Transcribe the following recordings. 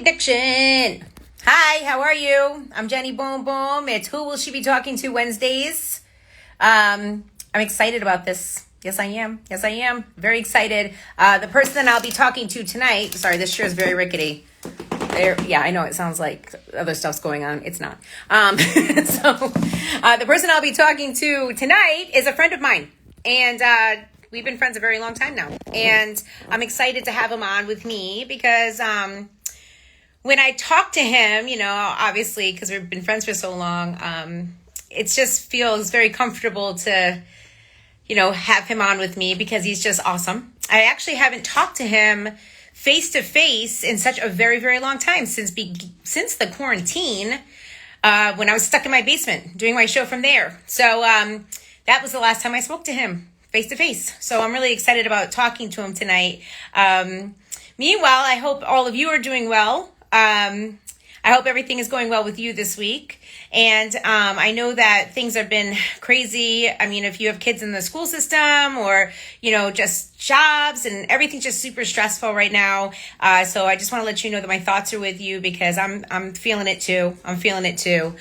Diction. Hi, how are you? I'm Jenny Boom Boom. It's Who Will She Be Talking to Wednesdays. I'm excited about this. Yes, I am. Yes, I am. Very excited. The person that I'll be talking to tonight, sorry, this chair is very rickety. Yeah, I know it sounds like other stuff's going on. It's not. The person I'll be talking to tonight is a friend of mine. And we've been friends a very long time now. And I'm excited to have him on with me because when I talk to him, obviously, because we've been friends for so long, it just feels very comfortable to, have him on with me because he's just awesome. I actually haven't talked to him face to face in such a very, very long time since the quarantine, when I was stuck in my basement doing my show from there. So that was the last time I spoke to him face to face. So I'm really excited about talking to him tonight. Meanwhile, I hope all of you are doing well. I hope everything is going well with you this week. And I know that things have been crazy. I mean, if you have kids in the school system or, just jobs and everything's just super stressful right now. So I just want to let you know that my thoughts are with you because I'm feeling it too. I'm feeling it too.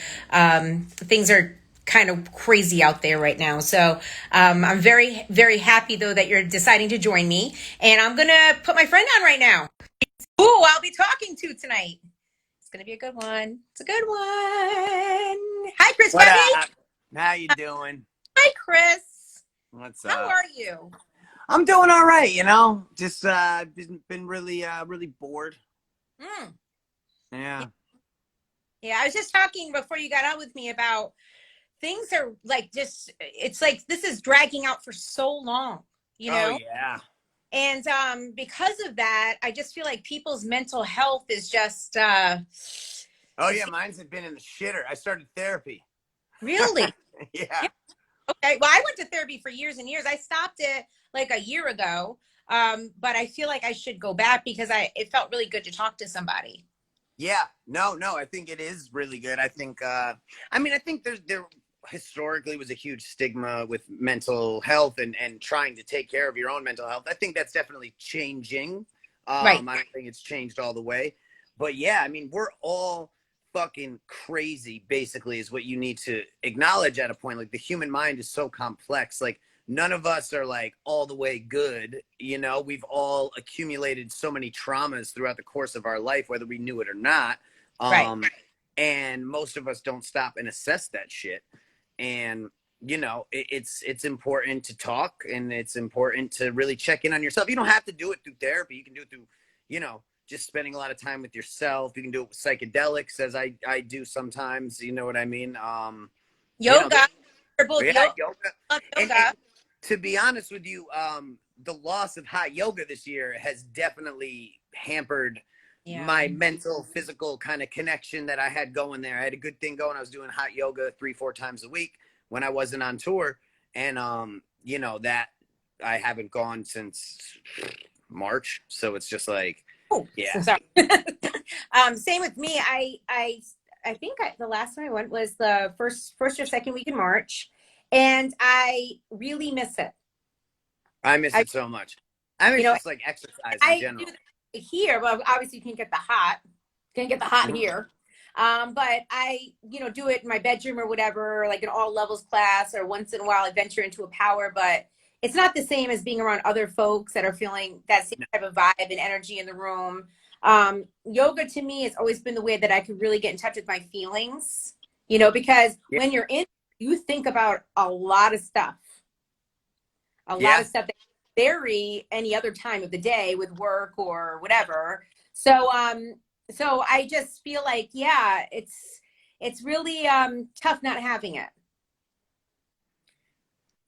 Things are kind of crazy out there right now. So I'm very, very happy, though, that you're deciding to join me. And I'm going to put my friend on right now. Who I'll be talking to tonight. It's going to be a good one. It's a good one. Hi, Chris. What Webby. up? How you doing? Hi, Chris. What's How up? are you? I'm doing all right, Just been really really bored. Mm. Yeah. Yeah, I was just talking before you got on with me about things are like it's like this is dragging out for so long, Oh yeah. And because of that, I just feel like people's mental health is just Oh yeah, mine's been in the shitter. I started therapy. really. Yeah. Okay. Well, I went to therapy for years and years. I stopped it like a year ago. But I feel like I should go back because it felt really good to talk to somebody. Yeah. No, I think it is really good. I think I think there historically was a huge stigma with mental health and trying to take care of your own mental health. I think that's definitely changing. Right. I don't think it's changed all the way. But yeah, I mean, we're all fucking crazy, basically, is what you need to acknowledge at a point. Like the human mind is so complex. Like none of us are like all the way good. We've all accumulated so many traumas throughout the course of our life, whether we knew it or not. Right. And most of us don't stop and assess that shit. And it's important to talk, and it's important to really check in on yourself. You don't have to do it through therapy. You can do it through just spending a lot of time with yourself. You can do it with psychedelics, as I do sometimes. You know what I mean? Yoga. We're both yeah, yoga. yoga. Yoga. And to be honest with you, the loss of hot yoga this year has definitely hampered my mental, physical kind of connection that I had going there. I had a good thing going. I was doing hot yoga 3-4 times a week when I wasn't on tour. And, that I haven't gone since March. So it's just like, oh, yeah. sorry. Same with me. I think the last time I went was the first or second week in March, and I really miss it. I miss it so much. I mean, it's just like exercise in general. Do here, well, obviously you can't get the hot. Can't get the hot here. But I, do it in my bedroom or whatever, like an all levels class, or once in a while I venture into a power, but it's not the same as being around other folks that are feeling that same type of vibe and energy in the room. Yoga to me has always been the way that I could really get in touch with my feelings, because when you're in, you think about a lot of stuff, lot of stuff that vary any other time of the day with work or whatever. So I just feel like, it's really tough not having it.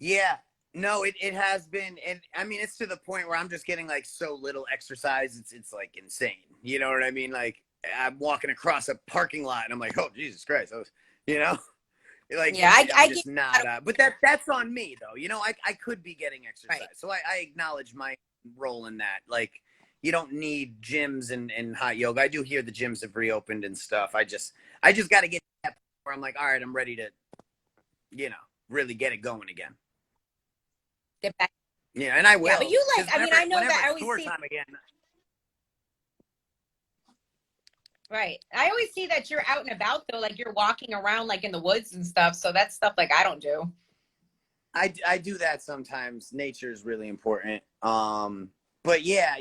Yeah, no, it has been. And I mean, it's to the point where I'm just getting like so little exercise. It's like insane. You know what I mean? Like I'm walking across a parking lot and I'm like, oh, Jesus Christ. Like, yeah, I'm just not, but that's on me though. I could be getting exercise. Right. So I acknowledge my role in that. Like, you don't need gyms and hot yoga. I do hear the gyms have reopened and stuff. I just got to get to that point where I'm like, all right, I'm ready to, really get it going again. Get back. Yeah. And I will. Yeah, but you I know whenever that I it's always tour see time again. Right. I always see that you're out and about though, like you're walking around like in the woods and stuff. So that's stuff like I don't do. I do that sometimes. Nature is really important. But yeah,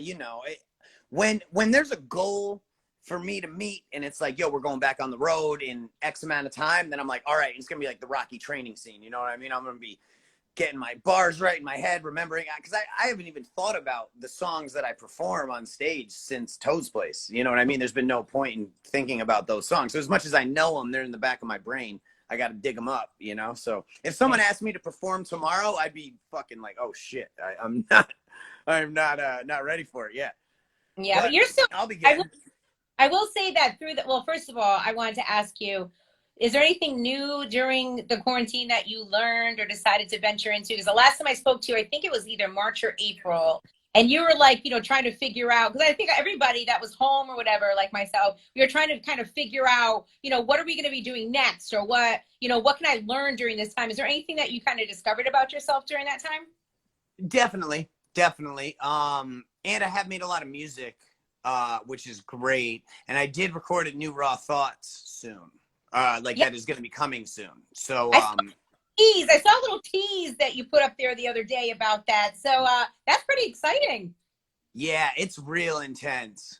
when there's a goal for me to meet and it's like, yo, we're going back on the road in X amount of time, then I'm like, all right, it's gonna be like the Rocky training scene. You know what I mean? I'm gonna be getting my bars right in my head, remembering, because I haven't even thought about the songs that I perform on stage since Toad's Place. You know what I mean? There's been no point in thinking about those songs. So as much as I know them, they're in the back of my brain. I got to dig them up, So if someone asked me to perform tomorrow, I'd be fucking like, oh shit, I'm not ready for it yet. Yeah, but But you're still, I'll be I will, getting. I will say that through the, well, first of all, I wanted to ask you, is there anything new during the quarantine that you learned or decided to venture into? Because the last time I spoke to you, I think it was either March or April, and you were like, trying to figure out, because I think everybody that was home or whatever, like myself, we were trying to kind of figure out, what are we going to be doing next, or what can I learn during this time? Is there anything that you kind of discovered about yourself during that time? Definitely, definitely. And I have made a lot of music, which is great. And I did record a new Raw Thoughts soon. Like Yeah, that is going to be coming soon. So, I saw tease. I saw a little tease that you put up there the other day about that. So that's pretty exciting. yeah, it's real intense.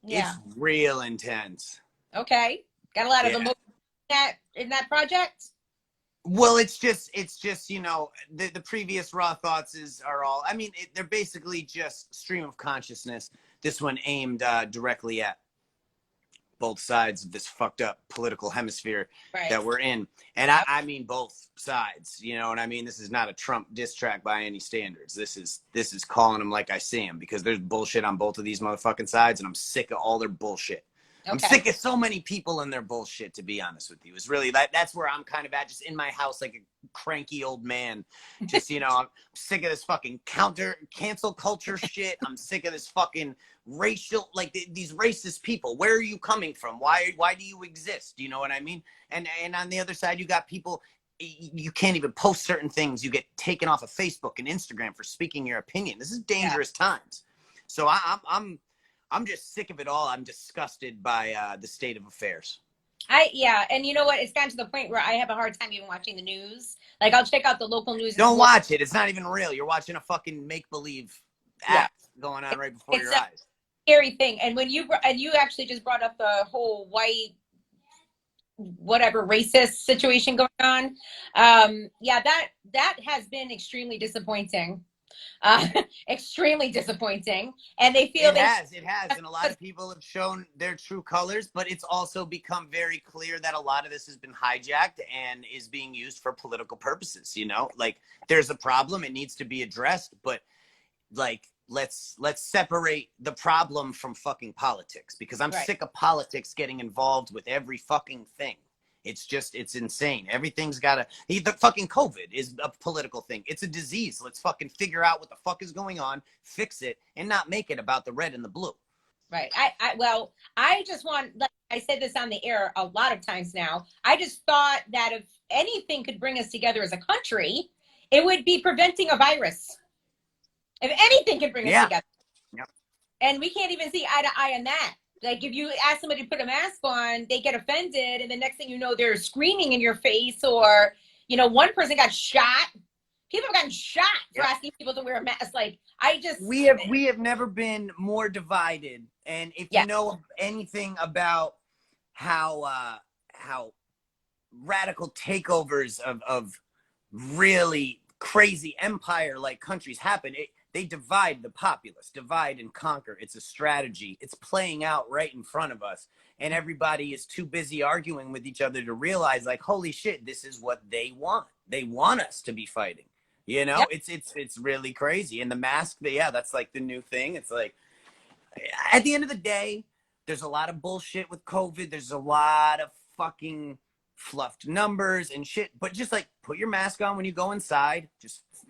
Yeah. It's real intense. Okay. Got a lot of Yeah. emotion in that project. Well, it's just the previous Raw Thoughts are all. I mean, they're basically just stream of consciousness. This one aimed directly at both sides of this fucked up political hemisphere Right. that we're in. And I mean both sides. You know what I mean? This is not a Trump diss track by any standards. This is calling them like I see them, because there's bullshit on both of these motherfucking sides, and I'm sick of all their bullshit. I'm Okay. sick of so many people and their bullshit, to be honest with you. It's really that's where I'm kind of at, just in my house like a cranky old man. Just, I'm sick of this fucking cancel culture shit. I'm sick of this fucking racial, like these racist people. Where are you coming from? Why do you exist? You know what I mean? And on the other side, you got people, you can't even post certain things. You get taken off of Facebook and Instagram for speaking your opinion. This is Yeah. dangerous times. So I'm just sick of it all. I'm disgusted by the state of affairs. Yeah, and you know what? It's gotten to the point where I have a hard time even watching the news. Like I'll check out the local news. It's Don't watch it. It's not even real. You're watching a fucking make believe yeah. act going on right before It's your a eyes. scary thing. And when you actually just brought up the whole white whatever racist situation going on, yeah, that has been extremely disappointing. Uh, extremely disappointing. And they feel It has, and a lot of people have shown their true colors, but it's also become very clear that a lot of this has been hijacked and is being used for political purposes. Like there's a problem, it needs to be addressed, but like let's separate the problem from fucking politics, because I'm right. sick of politics getting involved with every fucking thing. It's insane. Everything's gotta, the fucking COVID is a political thing. It's a disease. Let's fucking figure out what the fuck is going on, fix it, and not make it about the red and the blue. Right. Well, I just want, like I said this on the air a lot of times now. I just thought that if anything could bring us together as a country, it would be preventing a virus. If anything could bring us Yeah. together. Yep. And we can't even see eye to eye on that. Like if you ask somebody to put a mask on, they get offended, and the next thing you know, they're screaming in your face, or one person got shot. People have gotten shot for Yep. asking people to wear a mask. Like I just, We have never been more divided. And if you yeah, know anything about how radical takeovers of really crazy empire like countries happen, they divide the populace, divide and conquer. It's a strategy. It's playing out right in front of us, and everybody is too busy arguing with each other to realize, like, holy shit, this is what they want. They want us to be fighting. yep, It's really crazy. And the mask, yeah, that's like the new thing. It's like, at the end of the day, there's a lot of bullshit with COVID. There's a lot of fucking fluffed numbers and shit. But just like put your mask on when you go inside.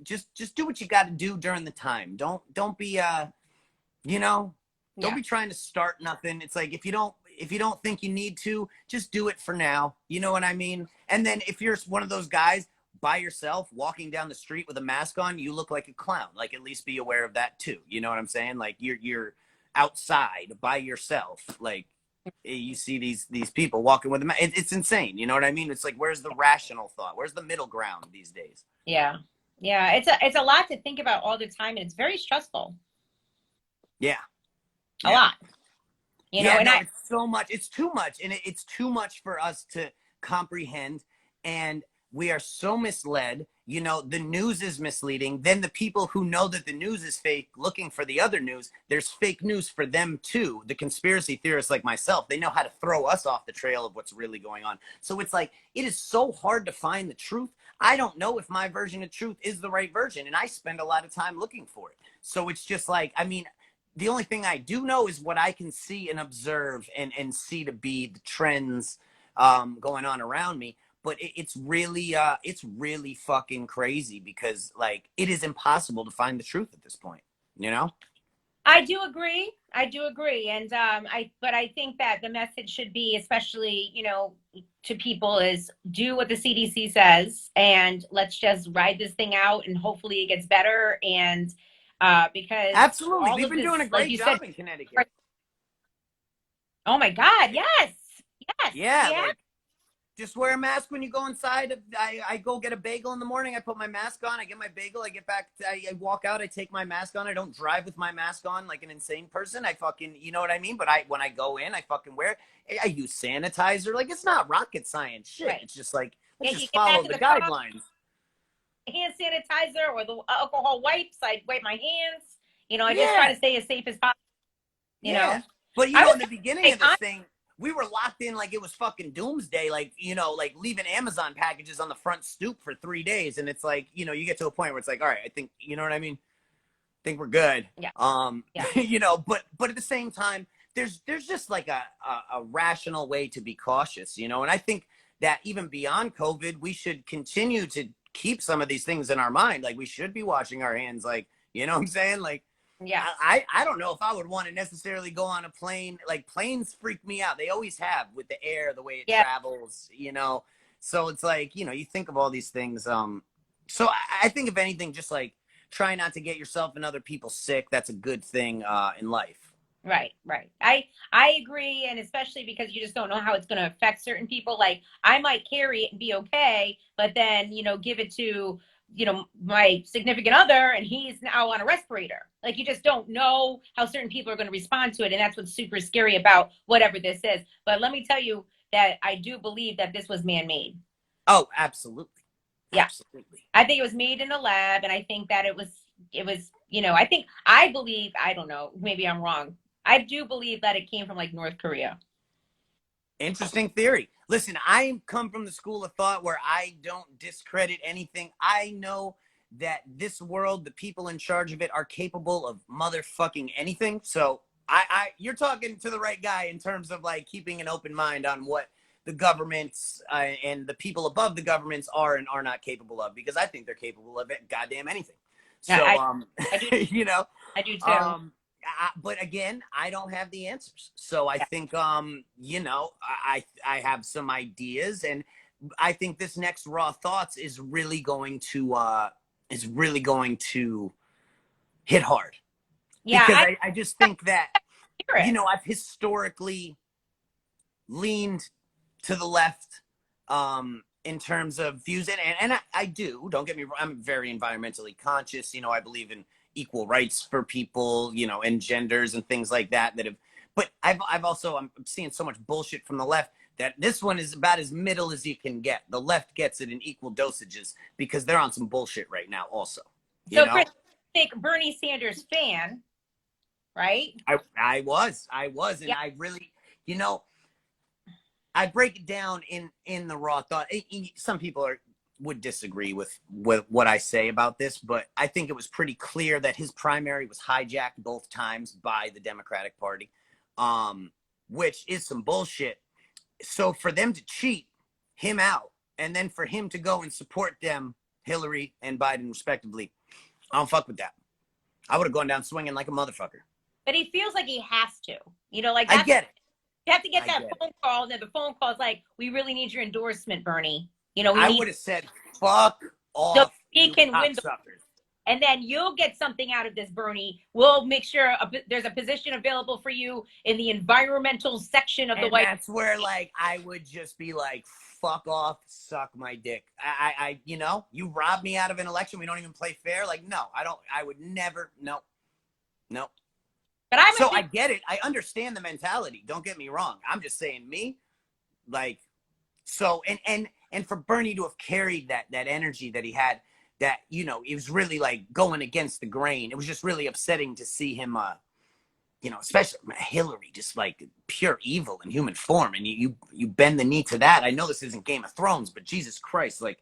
Just do what you got to do during the time. Don't be you know don't yeah, be trying to start nothing. It's like if you don't think you need to, just do it for now. You know what I mean? And then if you're one of those guys by yourself walking down the street with a mask on, you look like a clown. Like, at least be aware of that too. You know what I'm saying? Like, you're outside by yourself. Like, You see these people walking with them. It's insane. You know what I mean? It's like, where's the rational thought? Where's the middle ground these days? Yeah. Yeah. It's a lot to think about all the time, and it's very stressful. Yeah. A Yeah. lot. Yeah, And no, it's so much. It's too much. And it's too much for us to comprehend. And we are so misled. You know, the news is misleading. Then the people who know that the news is fake, looking for the other news, there's fake news for them too. The conspiracy theorists like myself, they know how to throw us off the trail of what's really going on. So it's like, it is so hard to find the truth. I don't know if my version of truth is the right version. And I spend a lot of time looking for it. So it's just like, I mean, the only thing I do know is what I can see and observe and see to be the trends going on around me. But it's really fucking crazy because like it is impossible to find the truth at this point, you know? I do agree. I do agree. And but I think that the message should be, especially, to people, is do what the CDC says and let's just ride this thing out and hopefully it gets better. And because Absolutely. all We've of been this, doing a like great you said, job in Connecticut. oh my God, yes. Yes. Yeah, Yeah. like just wear a mask when you go inside. I go get a bagel in the morning. I put my mask on. I get my bagel. I get back. I walk out. I take my mask on. I don't drive with my mask on like an insane person. I fucking, you know what I mean? But when I go in, I fucking wear it. I use sanitizer. Like, it's not rocket science shit. Right. It's just like, Yeah, let's you just get back follow in the the car, guidelines. hand sanitizer or the alcohol wipes. I wipe my hands. I just try Yeah. to stay as safe as possible. Yeah. But, I was in the beginning like, of this thing, we were locked in like it was fucking doomsday, like, like leaving Amazon packages on the front stoop for 3 days. And it's like, you get to a point where it's like, all right, I think, you know what I mean? I think we're good. yeah, yeah, But at the same time, there's just like a rational way to be cautious, and I think that even beyond COVID, we should continue to keep some of these things in our mind. Like, we should be washing our hands, like, you know what I'm saying? Like, yes, I don't know if I would want to necessarily go on a plane. Like, planes freak me out. They always have, with the air, the way it yeah. travels. So it's like, you think of all these things. So I think if anything, just like try not to get yourself and other people sick. That's a good thing in life. Right, right. I agree, and especially because you just don't know how it's going to affect certain people. Like, I might carry it and be okay, but then give it to my significant other, and he's now on a respirator. Like, you just don't know how certain people are going to respond to it, and that's what's super scary about whatever this is. But let me tell you that I do believe that this was man-made. Oh, absolutely. Yeah. Absolutely. I think it was made in a lab, and I think that it was, I believe, I don't know, maybe I'm wrong. I do believe that it came from like North Korea. Interesting theory. Listen, I come from the school of thought where I don't discredit anything. I know that this world, the people in charge of it, are capable of motherfucking anything. So you're talking to the right guy in terms of like keeping an open mind on what the governments and the people above the governments are and are not capable of, because I think they're capable of it, goddamn anything. Yeah, So, I do, I do too. But again, I don't have the answers. So I Yeah. think, I have some ideas, and I think this next Raw Thoughts is really going to hit hard, Yeah, because I I just think that, hear it. I've historically leaned to the left in terms of views, and I do, don't get me wrong, I'm very environmentally conscious. I believe in equal rights for people, and genders and things like that have, but I've also, I'm seeing so much bullshit from the left that this one is about as middle as you can get. The left gets it in equal dosages because they're on some bullshit right now also. So Chris, think Bernie Sanders fan, right? I was, and Yeah. I really, I break it down in the Raw Thought. Some people would disagree with what I say about this, but I think it was pretty clear that his primary was hijacked both times by the Democratic Party, which is some bullshit. So for them to cheat him out and then for him to go and support them, Hillary and Biden respectively, I don't fuck with that. I would have gone down swinging like a motherfucker. But he feels like he has to. Like I that's, get it. you have to get that phone call, and then the phone call is like, "We really need your endorsement, Bernie. We I need." would have said, "Fuck So off, he you can win the. cocksuckers." and then you'll get something out of this, Bernie. We'll make sure there's a position available for you in the environmental section of the And White that's where, like, I would just be like, fuck off, suck my dick. You know, you robbed me out of an election. We don't even play fair. Like, no, I would never, no, no. But I'm so I get it. I understand the mentality. Don't get me wrong. I'm just saying me, like, so, and for Bernie to have carried that energy that he had, that, you know, it was really like going against the grain. It was just really upsetting to see him, you know, especially Hillary, just like pure evil in human form. And you bend the knee to that. I know this isn't Game of Thrones, but Jesus Christ, like,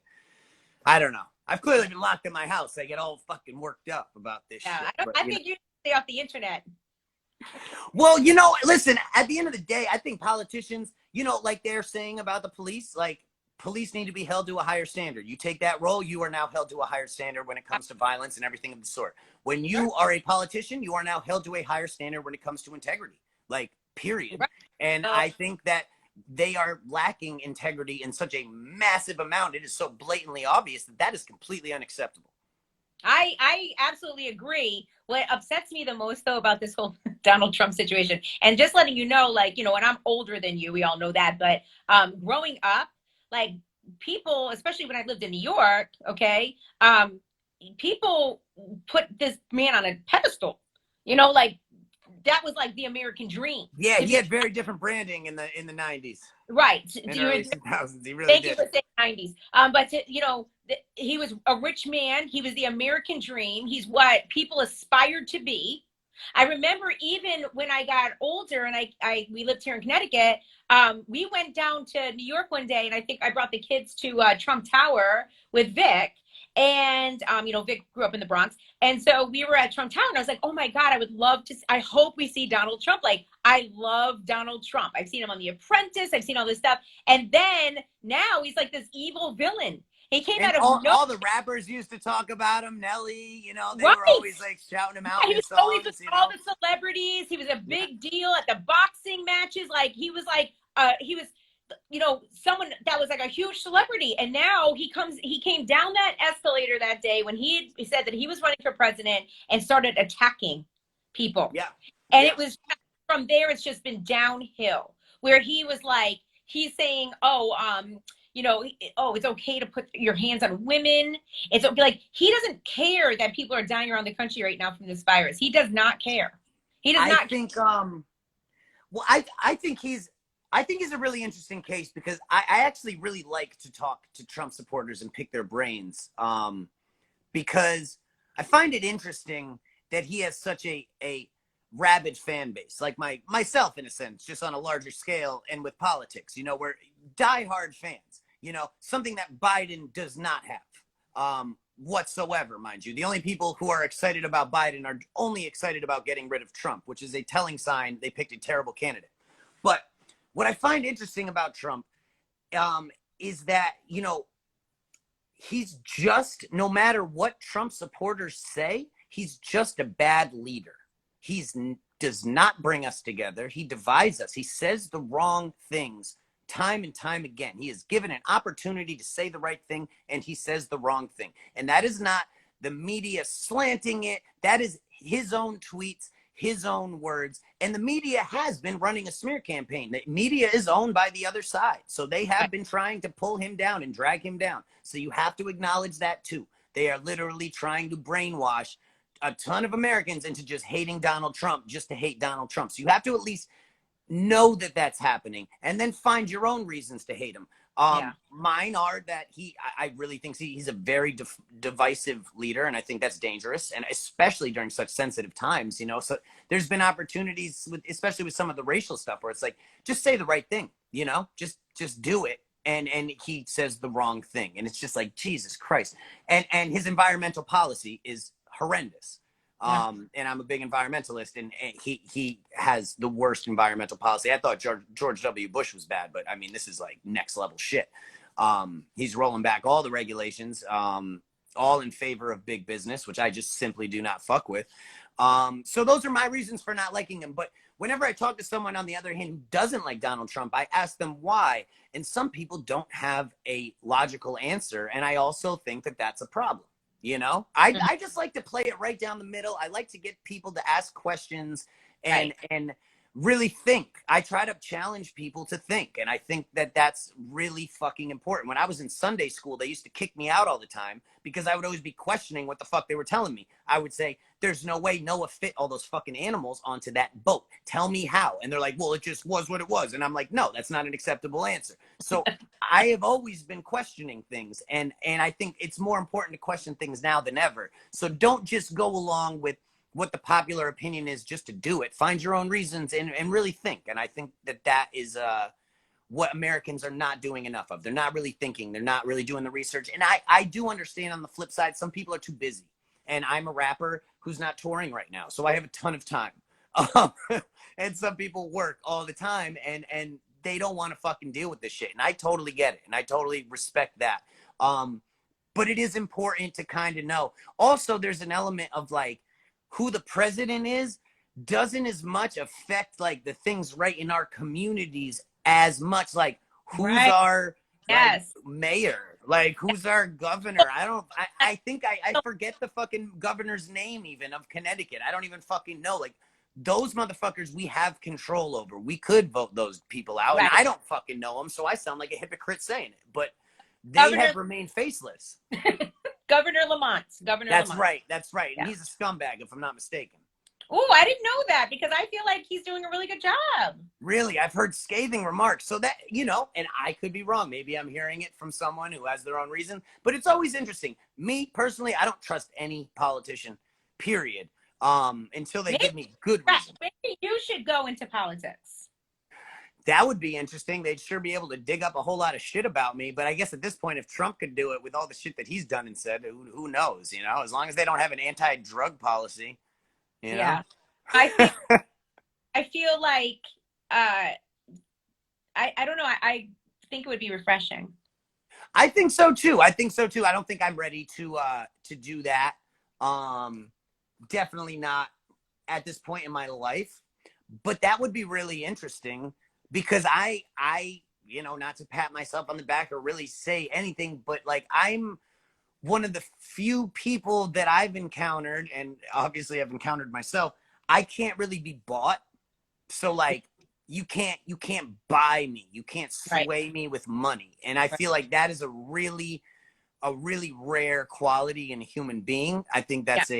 I don't know. I've clearly been locked in my house. I get all fucking worked up about this shit. I think you stay off the internet. Well, you know, listen, at the end of the day, I think politicians, you know, like they're saying about the police, like, police need to be held to a higher standard. You take that role, you are now held to a higher standard when it comes to violence and everything of the sort. When you are a politician, you are now held to a higher standard when it comes to integrity, like, period. And I think that they are lacking integrity in such a massive amount. It is so blatantly obvious that that is completely unacceptable. I absolutely agree. What upsets me the most, though, about this whole Donald Trump situation, and just letting you know, like, you know, and I'm older than you, we all know that, but growing up, like, people, especially when I lived in New York, okay, people put this man on a pedestal, you know, like, that was like the American dream. Yeah, he had very different branding in the 90s. Right. In the early 2000s, he really Thank did. you for saying 90s. But you know, he was a rich man. He was the American dream. He's what people aspired to be. I remember even when I got older and we lived here in Connecticut, we went down to New York one day, and I think I brought the kids to Trump Tower with Vic. And you know, Vic grew up in the Bronx, and so we were at Trump Tower, and I was like, "Oh my God, I would love to. I hope we see Donald Trump. Like, I love Donald Trump. I've seen him on The Apprentice. I've seen all this stuff, and then now he's like this evil villain. He came out of all the rappers used to talk about him. Nelly, you know, they right. were always like shouting him out. Yeah, he was songs, always with all the celebrities. He was a big deal at the boxing matches. Like, he was like, he was, you know, someone that was like a huge celebrity. And now he came down that escalator that day when he said that he was running for president and started attacking people. Yeah. And it was from there, it's just been downhill, where he was like, he's saying, you know, oh, it's okay to put your hands on women. It's okay. Like, he doesn't care that people are dying around the country right now from this virus. He does not care. He does not. Well, I think he's a really interesting case, because I actually really like to talk to Trump supporters and pick their brains, because I find it interesting that he has such a rabid fan base, like myself, in a sense, just on a larger scale, and with politics, you know, we're diehard fans, you know, something that Biden does not have, whatsoever, mind you. The only people who are excited about Biden are only excited about getting rid of Trump, which is a telling sign they picked a terrible candidate. But what I find interesting about Trump, is that, you know, he's just, no matter what Trump supporters say, he's just a bad leader. He does not bring us together. He divides us. He says the wrong things time and time again. He is given an opportunity to say the right thing, and he says the wrong thing. And that is not the media slanting it. That is his own tweets, his own words. And the media has been running a smear campaign. The media is owned by the other side. So they have been trying to pull him down and drag him down. So you have to acknowledge that too. They are literally trying to brainwash a ton of Americans into just hating Donald Trump just to hate Donald Trump. So you have to at least know that that's happening, and then find your own reasons to hate him. Mine are that I really think he's a very divisive leader, and I think that's dangerous, and especially during such sensitive times, you know. So there's been opportunities, especially with some of the racial stuff, where it's like, just say the right thing, you know, just do it. And he says the wrong thing, and it's just like, Jesus Christ. And his environmental policy is horrendous. And I'm a big environmentalist, and he has the worst environmental policy. I thought George W. Bush was bad, but I mean, this is like next level shit. He's rolling back all the regulations, all in favor of big business, which I just simply do not fuck with. So those are my reasons for not liking him. But whenever I talk to someone, on the other hand, who doesn't like Donald Trump, I ask them why. And some people don't have a logical answer. And I also think that that's a problem. You know, I just like to play it right down the middle. I like to get people to ask questions Right. and really think. I try to challenge people to think, and I think that that's really fucking important. When I was in Sunday school, they used to kick me out all the time because I would always be questioning what the fuck they were telling me. I would say, "There's no way Noah fit all those fucking animals onto that boat. Tell me how." And they're like, "Well, it just was what it was." And I'm like, "No, that's not an acceptable answer." So I have always been questioning things, and I think it's more important to question things now than ever. So don't just go along with what the popular opinion is just to do it. Find your own reasons and really think. And I think that that is what Americans are not doing enough of. They're not really thinking. They're not really doing the research. And I do understand on the flip side, some people are too busy. And I'm a rapper who's not touring right now, so I have a ton of time. Um, and some people work all the time, and they don't want to fucking deal with this shit. And I totally get it, and I totally respect that. But it is important to kind of know. Also, there's an element of like who the president is doesn't as much affect like the things right in our communities as much like who's Right. our like Yes. mayor, like who's our governor. I think I forget the fucking governor's name even of Connecticut. I don't even fucking know. Like those motherfuckers we have control over. We could vote those people out, and Right. I don't fucking know them, so I sound like a hypocrite saying it. But they Governor have remained faceless. Governor Lamont. Governor That's Lamont. right. That's right. And Yeah. he's a scumbag, if I'm not mistaken. Oh, I didn't know that because I feel like he's doing a really good job. Really, I've heard scathing remarks. So that, you know, and I could be wrong. Maybe I'm hearing it from someone who has their own reason, but it's always interesting. Me personally, I don't trust any politician, period, until they Maybe, give me good reason. maybe you should go into politics. That would be interesting. They'd sure be able to dig up a whole lot of shit about me. But I guess at this point, if Trump could do it with all the shit that he's done and said, who knows? You know, as long as they don't have an anti-drug policy, you know. Yeah. I think I feel like I don't know. I think it would be refreshing. I think so too. I think so too. I don't think I'm ready to do that. Definitely not at this point in my life. But that would be really interesting because you know, not to pat myself on the back or really say anything, but like I'm one of the few people that I've encountered, and obviously I've encountered myself. I can't really be bought. So like you can't buy me. You can't Right. sway me with money. And I Right. feel like that is a really rare quality in a human being. I think Yeah. that's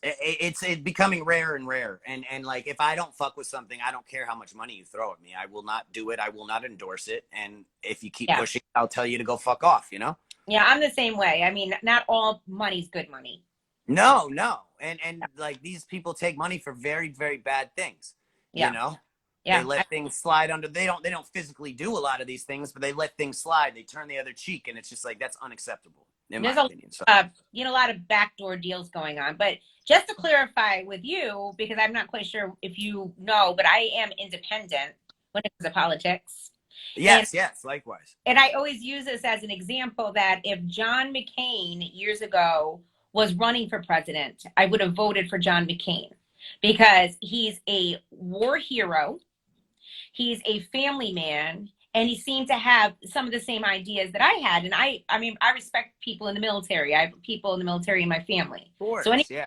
it's becoming rare and rare. And like if I don't fuck with something, I don't care how much money you throw at me. I will not do it. I will not endorse it. And if you keep Yeah. pushing, I'll tell you to go fuck off, you know? Yeah. I'm the same way. I mean, not all money's good money. No, no. And like these people take money for very, very bad things. You Yeah. know? They Yeah. let things slide under. They don't physically do a lot of these things, but they let things slide. They turn the other cheek, and it's just like that's unacceptable in my There's a opinion. So you know, a lot of backdoor deals going on. But just to clarify with you, because I'm not quite sure if you know, but I am independent when it comes to politics. And yes, yes, likewise. and I always use this as an example that if John McCain years ago was running for president, I would have voted for John McCain because he's a war hero, he's a family man, and he seemed to have some of the same ideas that I had. And I mean, I respect people in the military. I have people in the military in my family. Of course, So any yeah.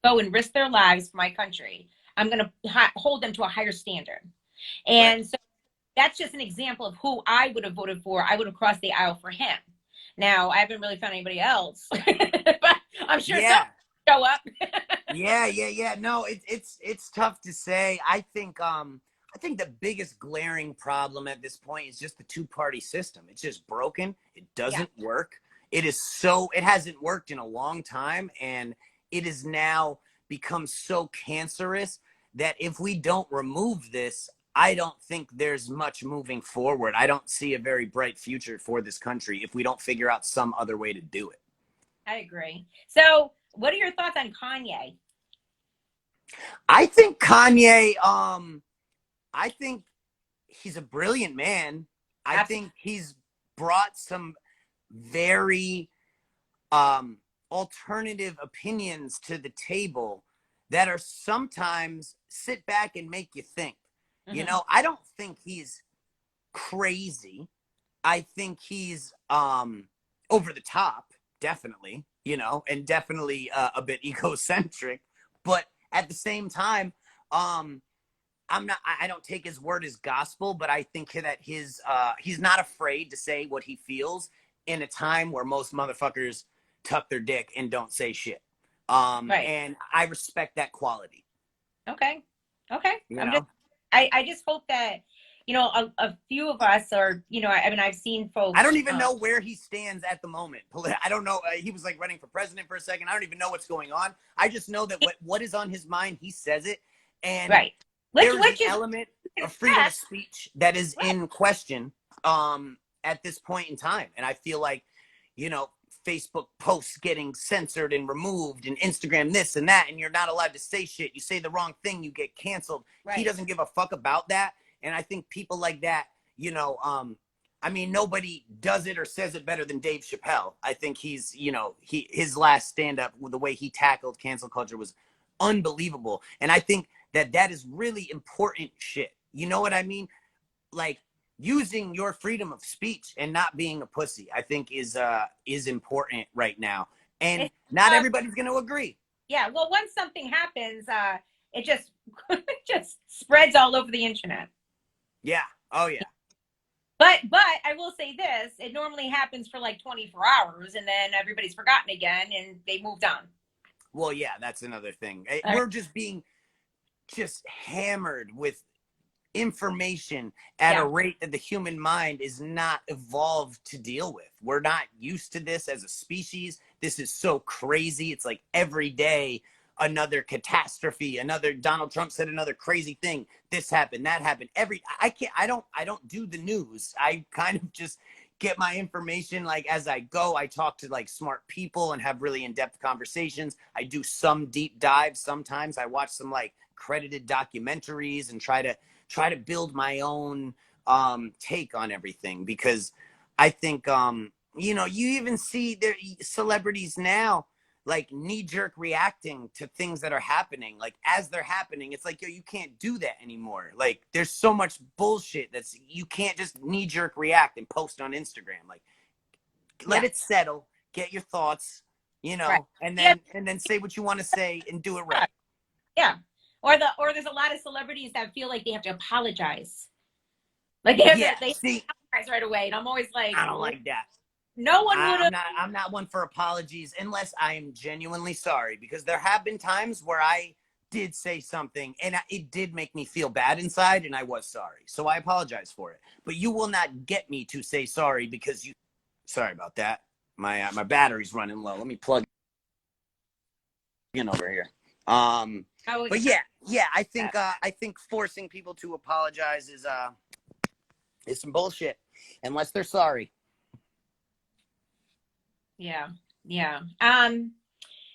go and risk their lives for my country, I'm going to hold them to a higher standard. Right. And so that's just an example of who I would have voted for. I would have crossed the aisle for him. Now, I haven't really found anybody else, but I'm sure some Yeah. show up. Yeah. No, it's tough to say. I think the biggest glaring problem at this point is just the two-party system. It's just broken. It Yeah, doesn't work. It hasn't worked in a long time, and it has now become so cancerous that if we don't remove this, I don't think there's much moving forward. I don't see a very bright future for this country if we don't figure out some other way to do it. I agree. So, what are your thoughts on Kanye? I think Kanye, I think he's a brilliant man. I Absolutely. think he's brought some very alternative opinions to the table that are sometimes sit back and make you think. You Mm-hmm. know, I don't think he's crazy. I think he's over the top. definitely, you know, and definitely a bit egocentric. But at the same time, I don't take his word as gospel, but I think that he's not afraid to say what he feels in a time where most motherfuckers tuck their dick and don't say shit. Right. And I respect that quality. Okay. Okay. You know, I just hope that, a few of us are, I mean, I've seen I folks. don't even know where he stands at the moment. I don't know. He was like running for president for a second. I don't even know what's going on. I just know that what is on his mind, he says it. And Right. Which, there is an which is, element of freedom of speech that is right. in question at this point in time. And I feel like, you know, Facebook posts getting censored and removed and Instagram this and that, and you're not allowed to say shit. You say the wrong thing, you get canceled. Right. He doesn't give a fuck about that. And I think people like that, I mean, nobody does it or says it better than Dave Chappelle. I think he's, his last stand-up, the way he tackled cancel culture was unbelievable. And I think that is really important shit. You know what I mean? Like, using your freedom of speech and not being a pussy, I think is important right now. And It's, not everybody's going to agree. yeah. Well, once something happens, it just, it just spreads all over the internet. Yeah. Oh yeah. But I will say this, it normally happens for like 24 hours and then everybody's forgotten again and they moved on. Well, yeah, that's another thing. All right. We're just being hammered with information at a rate that the human mind is not evolved to deal with. We're not used to this as a species. This is so crazy. It's like every day another catastrophe, another Donald Trump said another crazy thing. This happened, that happened. I don't do the news. I kind of just get my information like as I go. I talk to like smart people and have really in-depth conversations. I do some deep dives. Sometimes I watch some like credited documentaries and try to build my own take on everything, because I think you even see there celebrities now like knee-jerk reacting to things that are happening. Like as they're happening, it's like, yo, you can't do that anymore. Like there's so much bullshit you can't just knee-jerk react and post on Instagram. Like let it settle, get your thoughts, Right. and Yeah. then say what you want to say and do it right. Yeah. Or there's a lot of celebrities that feel like they have to apologize. Like they apologize right away. And I'm always like, I don't like that. No one would have. I'm not one for apologies unless I am genuinely sorry, because there have been times where I did say something and it did make me feel bad inside and I was sorry. So I apologize for it. But you will not get me to say sorry because sorry about that. My battery's running low. Let me plug in over here. But yeah, I think forcing people to apologize is some bullshit unless they're sorry. Yeah. Yeah.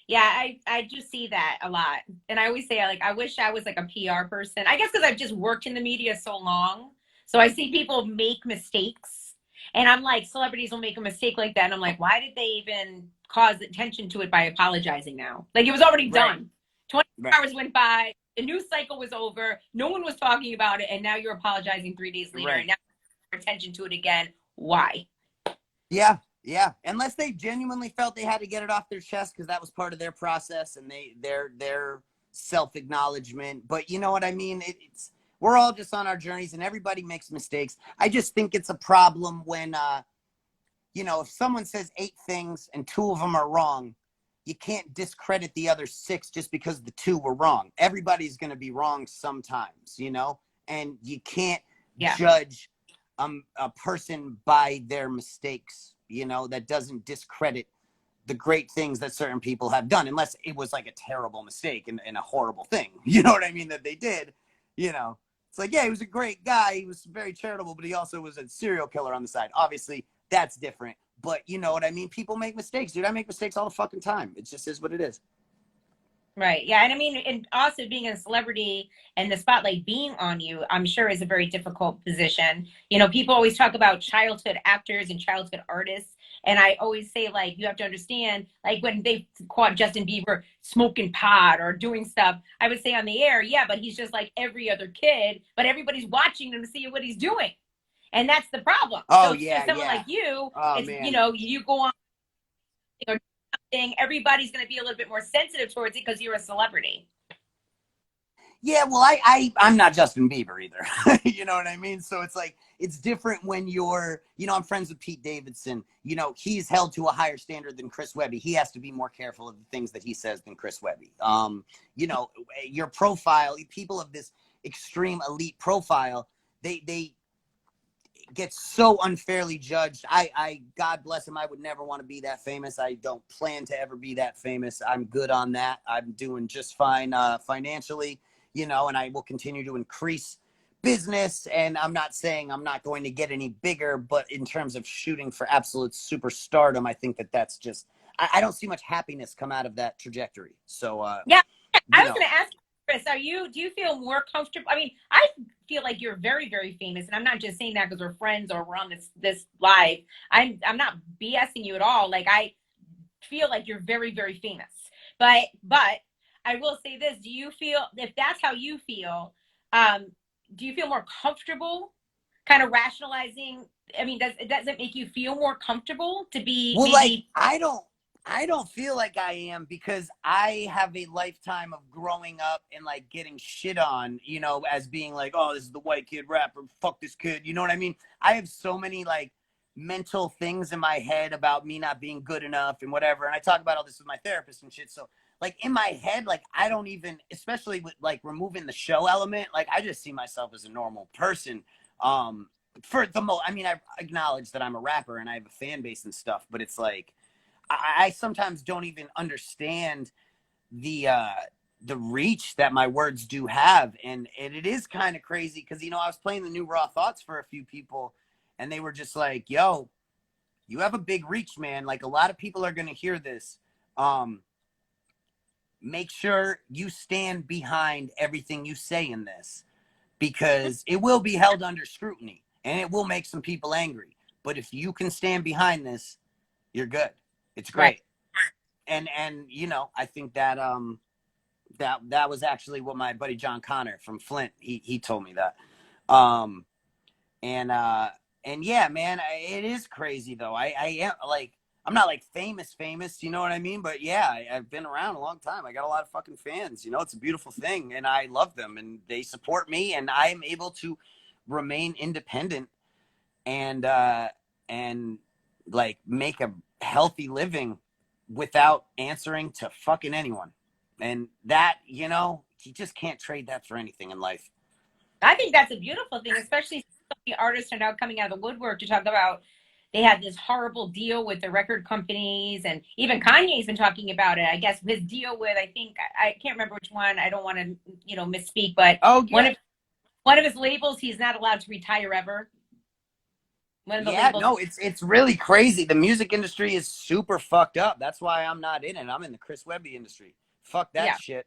Yeah, I do see that a lot. And I always say, like, I wish I was like a PR person. I guess because I've just worked in the media so long. So I see people make mistakes. And I'm like, celebrities will make a mistake like that. And I'm like, why did they even cause attention to it by apologizing now? Like, it was already done. 24 hours went by. The news cycle was over. No one was talking about it. And now you're apologizing 3 days later. And now attention to it again. Why? Yeah. Yeah, unless they genuinely felt they had to get it off their chest because that was part of their process and their self-acknowledgement. But you know what I mean? We're all just on our journeys and everybody makes mistakes. I just think it's a problem when, if someone says 8 things and 2 of them are wrong, you can't discredit the other 6 just because the 2 were wrong. Everybody's going to be wrong sometimes, and you can't judge a person by their mistakes. That doesn't discredit the great things that certain people have done, unless it was like a terrible mistake and a horrible thing. You know what I mean? That they did, It's like, yeah, he was a great guy. He was very charitable, but he also was a serial killer on the side. Obviously, that's different. But you know what I mean? People make mistakes, dude. I make mistakes all the fucking time. It just is what it is. Right. Yeah. And I mean, and also being a celebrity and the spotlight being on you, I'm sure is a very difficult position. People always talk about childhood actors and childhood artists. And I always say, like, you have to understand, like, when they caught Justin Bieber smoking pot or doing stuff, I would say on the air, yeah, but he's just like every other kid, but everybody's watching him to see what he's doing. And that's the problem. Oh, so someone like you, oh, it's, man. you go on or something, everybody's going to be a little bit more sensitive towards it because you're a celebrity. Yeah, well, I'm not Justin Bieber either. You know what I mean? So it's like, it's different when you're, you know, I'm friends with Pete Davidson. You know, he's held to a higher standard than Chris Webby. He has to be more careful of the things that he says than Chris Webby. You know, your profile, people of this extreme elite profile, they get so unfairly judged. God bless him, I would never want to be that famous. I don't plan to ever be that famous. I'm good on that. I'm doing just fine financially, you know, and I will continue to increase business. And I'm not saying I'm not going to get any bigger, but in terms of shooting for absolute superstardom, I think that that's just, I don't see much happiness come out of that trajectory. So, Yeah, I you was know, going to ask you, Chris, do you feel more comfortable? I mean, I feel like you're very, very famous, and I'm not just saying that because we're friends or we're on this live. I'm not BSing you at all. Like, I feel like you're very, very famous. But I will say this: do you feel, if that's how you feel, um, do you feel more comfortable, kind of rationalizing? I mean, does it make you feel more comfortable to be well, like, maybe? I don't feel like I am, because I have a lifetime of growing up and like getting shit on, you know, as being like, oh, this is the white kid rapper, fuck this kid, you know what I mean? I have so many like mental things in my head about me not being good enough and whatever, and I talk about all this with my therapist and shit. So like in my head, like I don't even, especially with like removing the show element, like I just see myself as a normal person. um for the most, I mean, I acknowledge that I'm a rapper and I have a fan base and stuff, but it's like I sometimes don't even understand the the reach that my words do have, and it is kind of crazy because, you know, I was playing the new Raw Thoughts for a few people, and they were just like, "Yo, you have a big reach, man. Like a lot of people are gonna hear this. Um, make sure you stand behind everything you say in this, because it will be held under scrutiny and it will make some people angry. But if you can stand behind this, you're good. It's Right. great." And you know, I think that that was actually what my buddy John Connor from Flint, he told me that. um and uh and yeah, man, it is crazy though. I am like, I'm not like famous, you know what I mean? But yeah, I've been around a long time. I got a lot of fucking fans, you know. It's a beautiful thing, and I love them, and they support me, and I am able to remain independent and and like make a healthy living without answering to fucking anyone. And that, you know, you just can't trade that for anything in life. I think that's a beautiful thing, especially so many artists are now coming out of the woodwork to talk about they had this horrible deal with the record companies, and even Kanye's been talking about it. I guess his deal with, I think, I can't remember which one. I don't want to, misspeak, but Oh one yeah. of one of his labels, he's not allowed to retire ever. One of the Yeah, labels, no, it's really crazy. The music industry is super fucked up. That's why I'm not in it. I'm in the Chris Webby industry. Fuck that yeah, shit.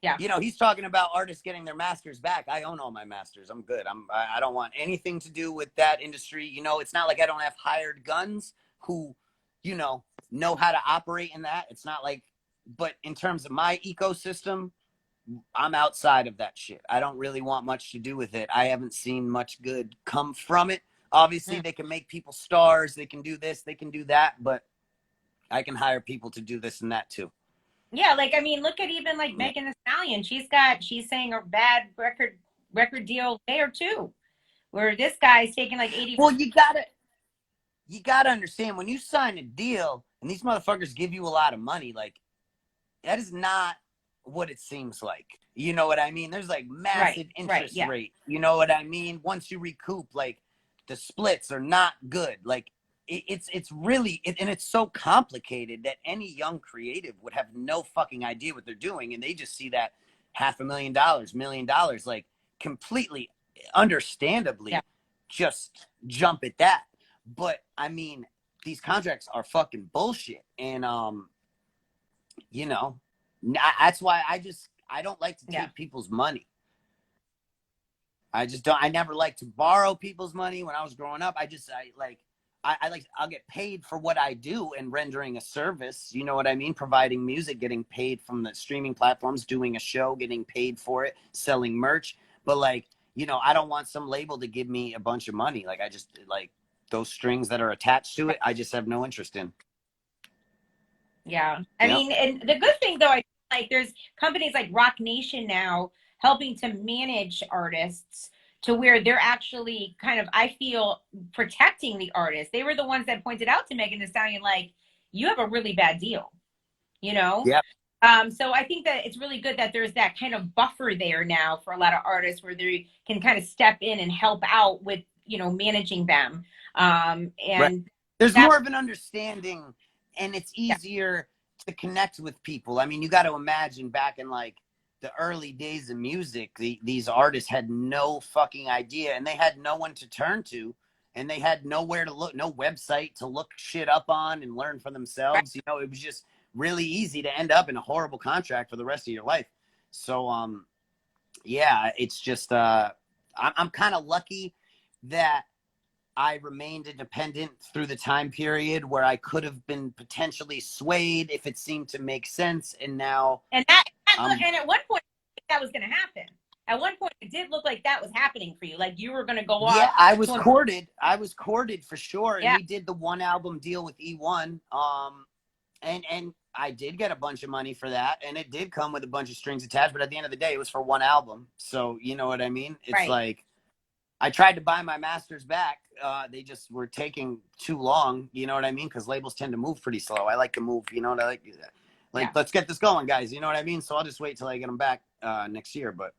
yeah, You know, he's talking about artists getting their masters back. I own all my masters. I'm good. I don't want anything to do with that industry. You know, it's not like I don't have hired guns who, you know how to operate in that. It's not like, but in terms of my ecosystem, I'm outside of that shit. I don't really want much to do with it. I haven't seen much good come from it. Obviously, mm. they can make people stars. They can do this. They can do that. But I can hire people to do this and that too. Yeah. Like, I mean, look at even like Yeah. Megan Thee Stallion. She's saying a bad record deal day or two, where this guy's taking like 80. Well, you gotta understand, when you sign a deal and these motherfuckers give you a lot of money, like that is not what it seems like. You know what I mean? There's like Right, massive right, interest yeah, rate. You know what I mean? Once you recoup, like the splits are not good. Like it's really and it's so complicated that any young creative would have no fucking idea what they're doing, and they just see that $500,000, $1 million, like completely yeah, understandably just jump at that. But I mean, these contracts are fucking bullshit, and you know, that's why I don't like to yeah. take people's money. I just don't. I never like to borrow people's money. When I was growing up, I like, I'll get paid for what I do and rendering a service. You know what I mean? Providing music, getting paid from the streaming platforms, doing a show, getting paid for it, selling merch. But like, you know, I don't want some label to give me a bunch of money. Like I just like those strings that are attached to it. I just have no interest in. Yeah. I Yep. mean, and the good thing though, I feel like there's companies like Rock Nation now helping to manage artists to where they're actually kind of, I feel, protecting the artist. They were the ones that pointed out to Megan Thee Stallion, like, you have a really bad deal, you know? Yep. So I think that it's really good that there's that kind of buffer there now for a lot of artists where they can kind of step in and help out with, managing them. Right. And There's that, more of an understanding, and it's yeah, easier to connect with people. I mean, you got to imagine back in like the early days of music, these artists had no fucking idea, and they had no one to turn to, and they had nowhere to look, no website to look shit up on and learn for right, themselves. It was just really easy to end up in a horrible contract for the rest of your life. So, yeah, it's just, I'm kind of lucky that I remained independent through the time period where I could have been potentially swayed if it seemed to make sense. And now, and at one point that was going to happen. At one point, it did look like that was happening for you. Like you were going to go yeah, off I was to a, courted. I was courted for sure. And yeah, we did the one album deal with E1. And I did get a bunch of money for that. And it did come with a bunch of strings attached. But at the end of the day, it was for one album. So, you know what I mean? It's right, like, I tried to buy my masters back. They just were taking too long. You know what I mean? Because labels tend to move pretty slow. I like to move. You know what I like? yeah, Let's get this going, guys. You know what I mean? So I'll just wait till I get them back next year. But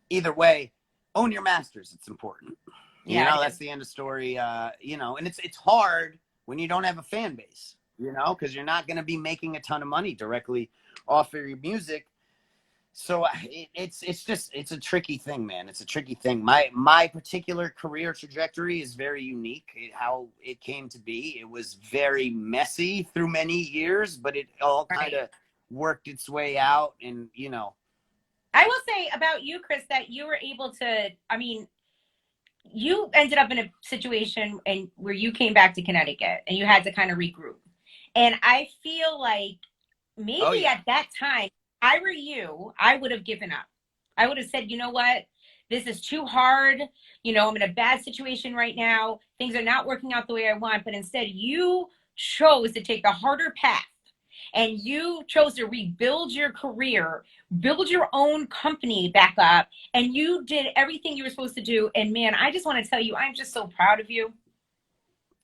either way, own your masters. It's important. yeah, it That's is, the end of story. And it's hard when you don't have a fan base. Because you're not going to be making a ton of money directly off of your music. So it's a tricky thing, man. It's a tricky thing. My particular career trajectory is very unique. How it came to be, it was very messy through many years, but it all kind right. of worked its way out. And I will say about you, Chris, that you were able to. I mean, you ended up in a situation and where you came back to Connecticut and you had to kind of regroup. And I feel like oh maybe yeah, at that time, I were you, I would have given up. I would have said, you know what? This is too hard. I'm in a bad situation right now. Things are not working out the way I want. But instead, you chose to take the harder path and you chose to rebuild your career, build your own company back up, and you did everything you were supposed to do. And man, I just want to tell you, I'm just so proud of you.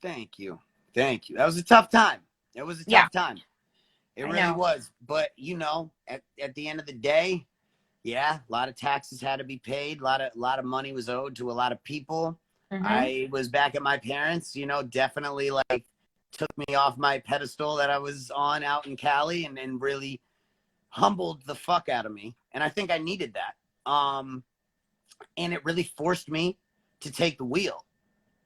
thank you, thank you. That was a tough time. It was a Yeah, tough time. It I really know. was. But at the end of the day, yeah, a lot of taxes had to be paid. A lot of money was owed to a lot of people. Mm-hmm. I was back at my parents, definitely like took me off my pedestal that I was on out in Cali and really humbled the fuck out of me. And I think I needed that. And it really forced me to take the wheel